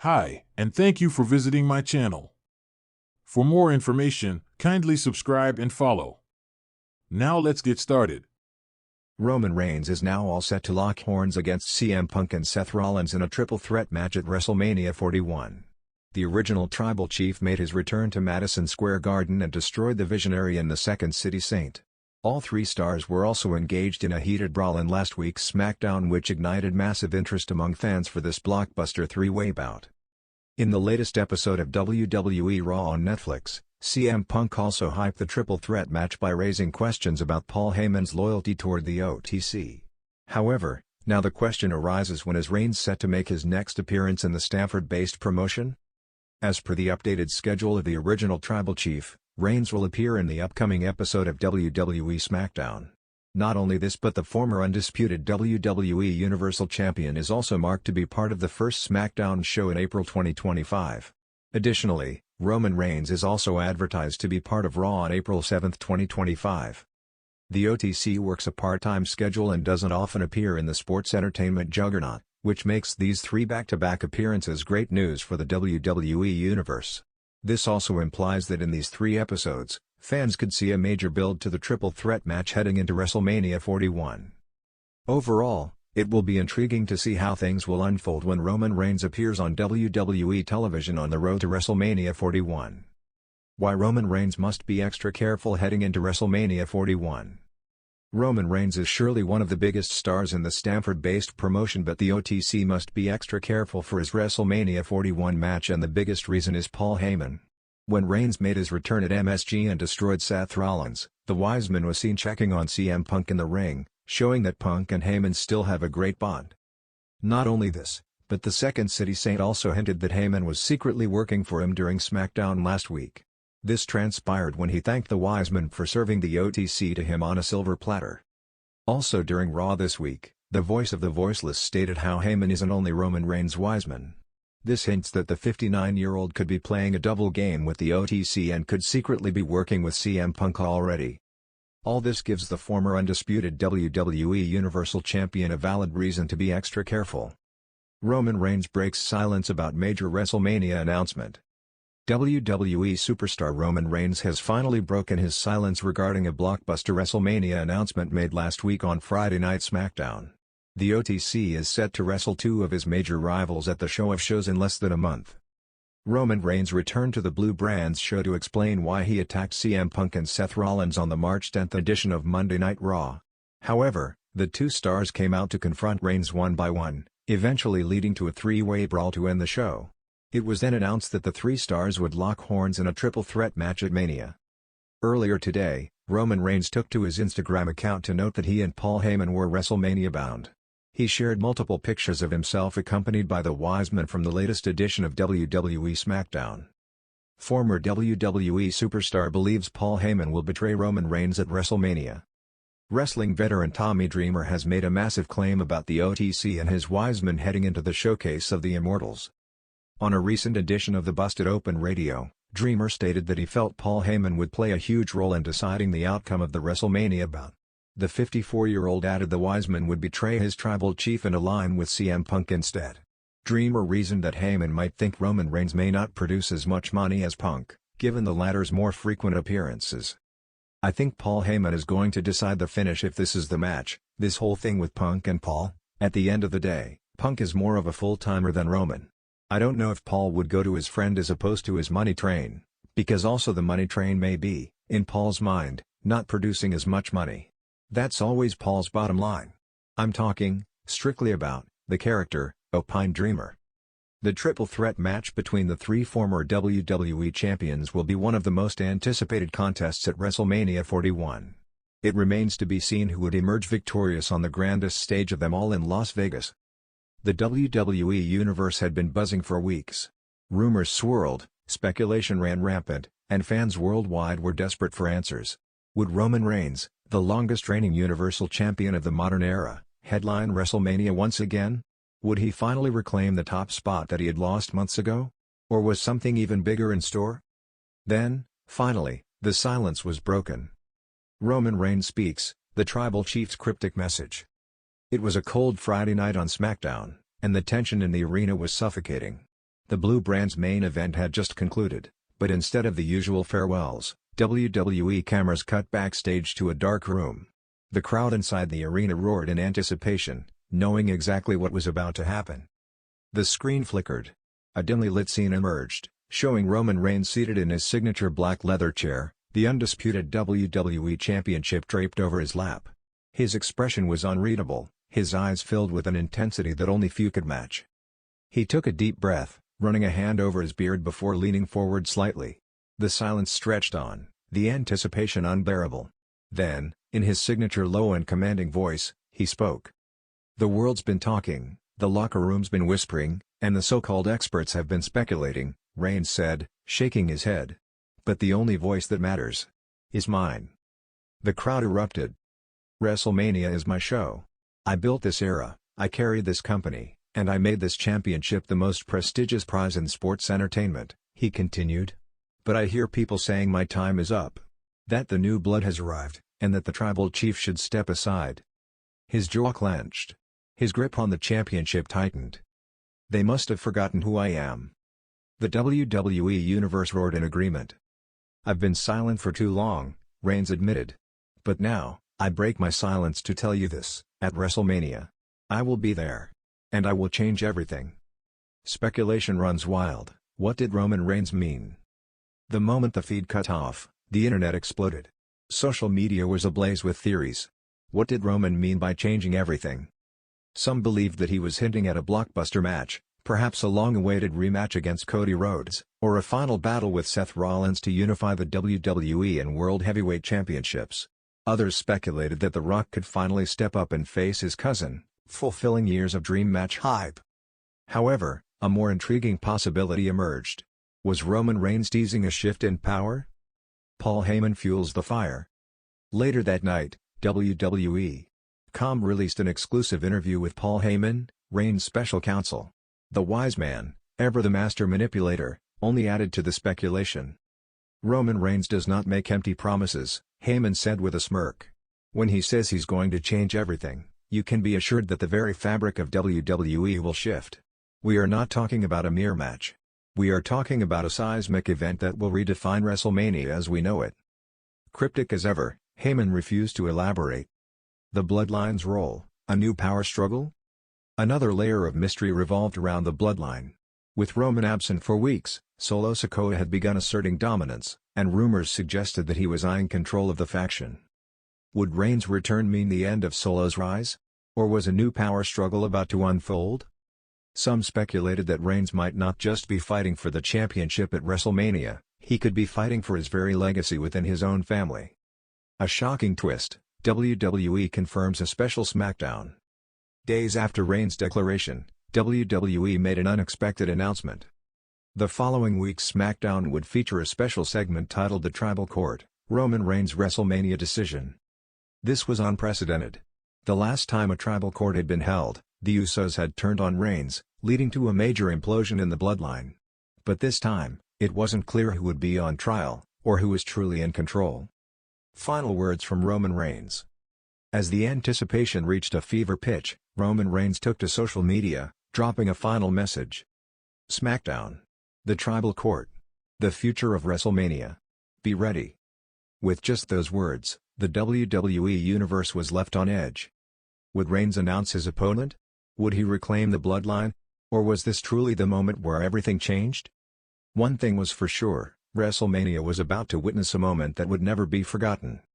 Hi, and thank you for visiting my channel. For more information, kindly subscribe and follow. Now let's get started. Roman Reigns is now all set to lock horns against CM Punk and Seth Rollins in a triple threat match at WrestleMania 41. The original Tribal Chief made his return to Madison Square Garden and destroyed the Visionary and the Second City Saint. All three stars were also engaged in a heated brawl in last week's SmackDown, which ignited massive interest among fans for this blockbuster three-way bout. In the latest episode of WWE Raw on Netflix, CM Punk also hyped the triple threat match by raising questions about Paul Heyman's loyalty toward the OTC. However, now the question arises, when is Reigns set to make his next appearance in the Stamford-based promotion? As per the updated schedule of the original Tribal Chief, Reigns will appear in the upcoming episode of WWE SmackDown. Not only this, but the former undisputed WWE Universal Champion is also marked to be part of the first SmackDown show in April 2025. Additionally, Roman Reigns is also advertised to be part of Raw on April 7, 2025. The OTC works a part-time schedule and doesn't often appear in the sports entertainment juggernaut, which makes these three back-to-back appearances great news for the WWE Universe. This also implies that in these three episodes, fans could see a major build to the triple threat match heading into WrestleMania 41. Overall, it will be intriguing to see how things will unfold when Roman Reigns appears on WWE television on the road to WrestleMania 41. Why Roman Reigns must be extra careful heading into WrestleMania 41. Roman Reigns is surely one of the biggest stars in the Stamford-based promotion, but the OTC must be extra careful for his WrestleMania 41 match, and the biggest reason is Paul Heyman. When Reigns made his return at MSG and destroyed Seth Rollins, the Wiseman was seen checking on CM Punk in the ring, showing that Punk and Heyman still have a great bond. Not only this, but the Second City Saint also hinted that Heyman was secretly working for him during SmackDown last week. This transpired when he thanked the Wiseman for serving the OTC to him on a silver platter. Also during Raw this week, the voice of the voiceless stated how Heyman isn't only Roman Reigns' Wiseman. This hints that the 59-year-old could be playing a double game with the OTC and could secretly be working with CM Punk already. All this gives the former undisputed WWE Universal Champion a valid reason to be extra careful. Roman Reigns breaks silence about major WrestleMania announcement. WWE superstar Roman Reigns has finally broken his silence regarding a blockbuster WrestleMania announcement made last week on Friday Night SmackDown. The OTC is set to wrestle two of his major rivals at the show of shows in less than a month. Roman Reigns returned to the Blue Brands show to explain why he attacked CM Punk and Seth Rollins on the March 10 edition of Monday Night Raw. However, the two stars came out to confront Reigns one by one, eventually leading to a three-way brawl to end the show. It was then announced that the three stars would lock horns in a triple threat match at Mania. Earlier today, Roman Reigns took to his Instagram account to note that he and Paul Heyman were WrestleMania bound. He shared multiple pictures of himself accompanied by the Wiseman from the latest edition of WWE SmackDown. Former WWE superstar believes Paul Heyman will betray Roman Reigns at WrestleMania. Wrestling veteran Tommy Dreamer has made a massive claim about the OTC and his Wiseman heading into the Showcase of the Immortals. On a recent edition of the Busted Open Radio, Dreamer stated that he felt Paul Heyman would play a huge role in deciding the outcome of the WrestleMania bout. The 54-year-old added the Wiseman would betray his Tribal Chief and align with CM Punk instead. Dreamer reasoned that Heyman might think Roman Reigns may not produce as much money as Punk, given the latter's more frequent appearances. I think Paul Heyman is going to decide the finish if this is the match. This whole thing with Punk and Paul, at the end of the day, Punk is more of a full-timer than Roman. I don't know if Paul would go to his friend as opposed to his money train, because also the money train may be, in Paul's mind, not producing as much money. That's always Paul's bottom line. I'm talking, strictly about, the character, opined Dreamer. The triple threat match between the three former WWE champions will be one of the most anticipated contests at WrestleMania 41. It remains to be seen who would emerge victorious on the grandest stage of them all in Las Vegas. The WWE Universe had been buzzing for weeks. Rumors swirled, speculation ran rampant, and fans worldwide were desperate for answers. Would Roman Reigns, the longest-reigning Universal Champion of the modern era, headline WrestleMania once again? Would he finally reclaim the top spot that he had lost months ago? Or was something even bigger in store? Then, finally, the silence was broken. Roman Reigns speaks, the Tribal Chief's cryptic message. It was a cold Friday night on SmackDown, and the tension in the arena was suffocating. The Blue Brand's main event had just concluded, but instead of the usual farewells, WWE cameras cut backstage to a dark room. The crowd inside the arena roared in anticipation, knowing exactly what was about to happen. The screen flickered. A dimly lit scene emerged, showing Roman Reigns seated in his signature black leather chair, the undisputed WWE Championship draped over his lap. His expression was unreadable, his eyes filled with an intensity that only few could match. He took a deep breath, running a hand over his beard before leaning forward slightly. The silence stretched on, the anticipation unbearable. Then, in his signature low and commanding voice, he spoke. "The world's been talking, the locker room's been whispering, and the so-called experts have been speculating," Reigns said, shaking his head. "But the only voice that matters is mine." The crowd erupted. "WrestleMania is my show. I built this era, I carried this company, and I made this championship the most prestigious prize in sports entertainment," he continued. "But I hear people saying my time is up. That the new blood has arrived, and that the tribal chief should step aside." His jaw clenched. His grip on the championship tightened. "They must have forgotten who I am." The WWE Universe roared in agreement. "I've been silent for too long," Reigns admitted. "But now, I break my silence to tell you this, at WrestleMania. I will be there. And I will change everything." Speculation runs wild. What did Roman Reigns mean? The moment the feed cut off, the internet exploded. Social media was ablaze with theories. What did Roman mean by changing everything? Some believed that he was hinting at a blockbuster match, perhaps a long-awaited rematch against Cody Rhodes, or a final battle with Seth Rollins to unify the WWE and World Heavyweight Championships. Others speculated that The Rock could finally step up and face his cousin, fulfilling years of dream match hype. However, a more intriguing possibility emerged. Was Roman Reigns teasing a shift in power? Paul Heyman fuels the fire. Later that night, WWE.com released an exclusive interview with Paul Heyman, Reigns' special counsel. The wise man, ever the master manipulator, only added to the speculation. "Roman Reigns does not make empty promises," Heyman said with a smirk. "When he says he's going to change everything, you can be assured that the very fabric of WWE will shift. We are not talking about a mere match. We are talking about a seismic event that will redefine WrestleMania as we know it." Cryptic as ever, Heyman refused to elaborate. The Bloodline's role, a new power struggle? Another layer of mystery revolved around the Bloodline. With Roman absent for weeks, Solo Sikoa had begun asserting dominance, and rumors suggested that he was eyeing control of the faction. Would Reigns' return mean the end of Solo's rise? Or was a new power struggle about to unfold? Some speculated that Reigns might not just be fighting for the championship at WrestleMania, he could be fighting for his very legacy within his own family. A shocking twist, WWE confirms a special SmackDown. Days after Reigns' declaration, WWE made an unexpected announcement. The following week's SmackDown would feature a special segment titled The Tribal Court, Roman Reigns' WrestleMania Decision. This was unprecedented. The last time a tribal court had been held, the Usos had turned on Reigns, leading to a major implosion in the Bloodline. But this time, it wasn't clear who would be on trial, or who was truly in control. Final words from Roman Reigns. As the anticipation reached a fever pitch, Roman Reigns took to social media, dropping a final message. SmackDown. The Tribal Court. The future of WrestleMania. Be ready. With just those words, the WWE Universe was left on edge. Would Reigns announce his opponent? Would he reclaim the Bloodline? Or was this truly the moment where everything changed? One thing was for sure, WrestleMania was about to witness a moment that would never be forgotten.